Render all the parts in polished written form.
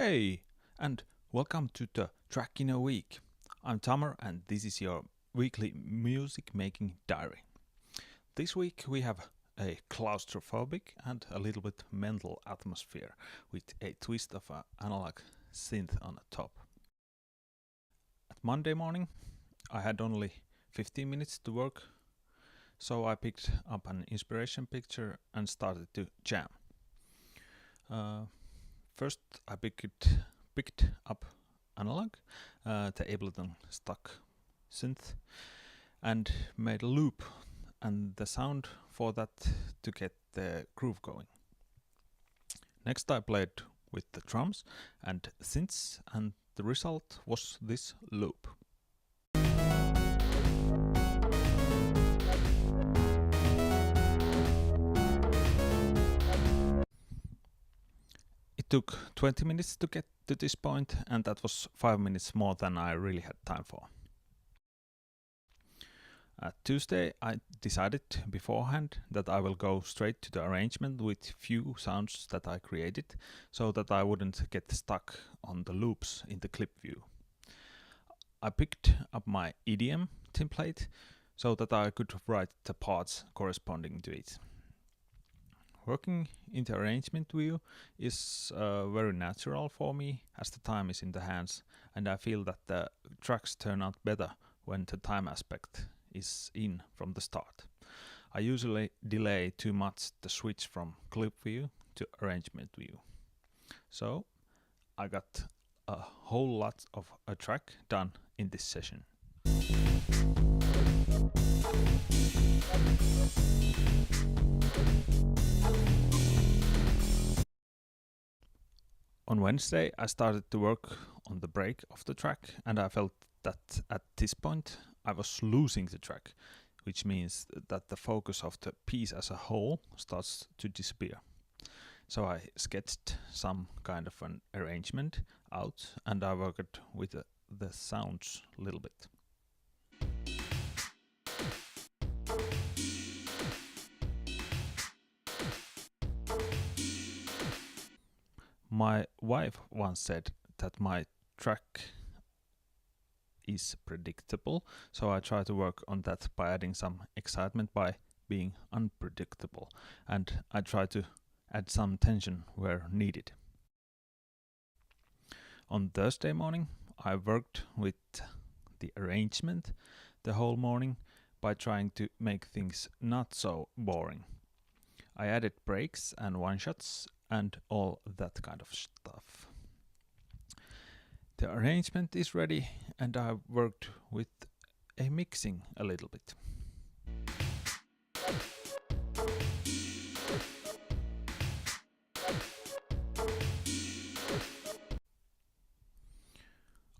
Hey, and welcome to the Track in a Week. I'm Tamer, and this is your weekly music making diary. This week we have a claustrophobic and a little bit mental atmosphere with a twist of an analog synth on the top. At Monday morning, I had only 15 minutes to work, so I picked up an inspiration picture and started to jam. First, I picked up analog, the Ableton stock synth, and made a loop and the sound for that to get the groove going. Next, I played with the drums and synths, and the result was this loop. It took 20 minutes to get to this point, and that was 5 minutes more than I really had time for. Tuesday, I decided beforehand that I will go straight to the arrangement with few sounds that I created, so that I wouldn't get stuck on the loops in the clip view. I picked up my EDM template so that I could write the parts corresponding to it. Working in the arrangement view is very natural for me, as the time is in the hands, and I feel that the tracks turn out better when the time aspect is in from the start. I usually delay too much the switch from clip view to arrangement view. So I got a whole lot of a track done in this session. On Wednesday, I started to work on the break of the track, and I felt that at this point I was losing the track, which means that the focus of the piece as a whole starts to disappear. So I sketched some kind of an arrangement out, and I worked with the sounds a little bit. My wife once said that my track is predictable, so I try to work on that by adding some excitement by being unpredictable, and I try to add some tension where needed. On Thursday morning, I worked with the arrangement the whole morning by trying to make things not so boring. I added breaks and one-shots and all that kind of stuff. The arrangement is ready, and I worked with a mixing a little bit.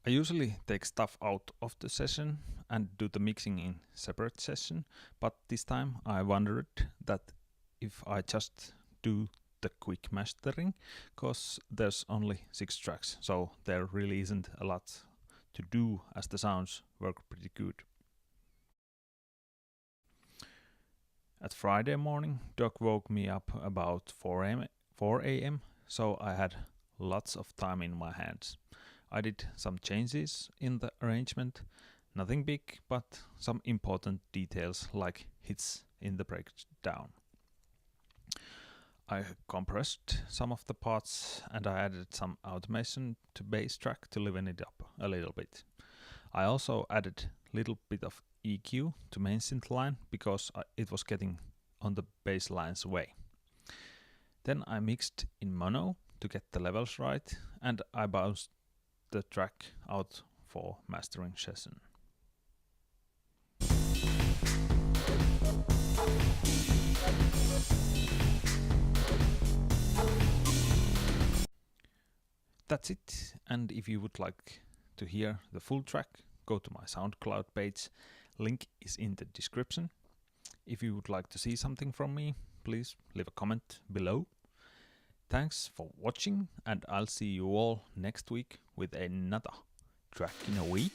I usually take stuff out of the session and do the mixing in separate session, but this time I wondered that if I just do the quick mastering, cause there's only 6 tracks, so there really isn't a lot to do, as the sounds work pretty good. At Friday morning, Doc woke me up about 4 a.m., so I had lots of time in my hands. I did some changes in the arrangement, nothing big, but some important details like hits in the breakdown. I compressed some of the parts, and I added some automation to bass track to liven it up a little bit. I also added a little bit of EQ to main synth line because it was getting on the bass line's way. Then I mixed in mono to get the levels right, and I bounced the track out for mastering session. That's it, and if you would like to hear the full track, go to my SoundCloud page, link is in the description. If you would like to see something from me, please leave a comment below. Thanks for watching, and I'll see you all next week with another Track in a Week.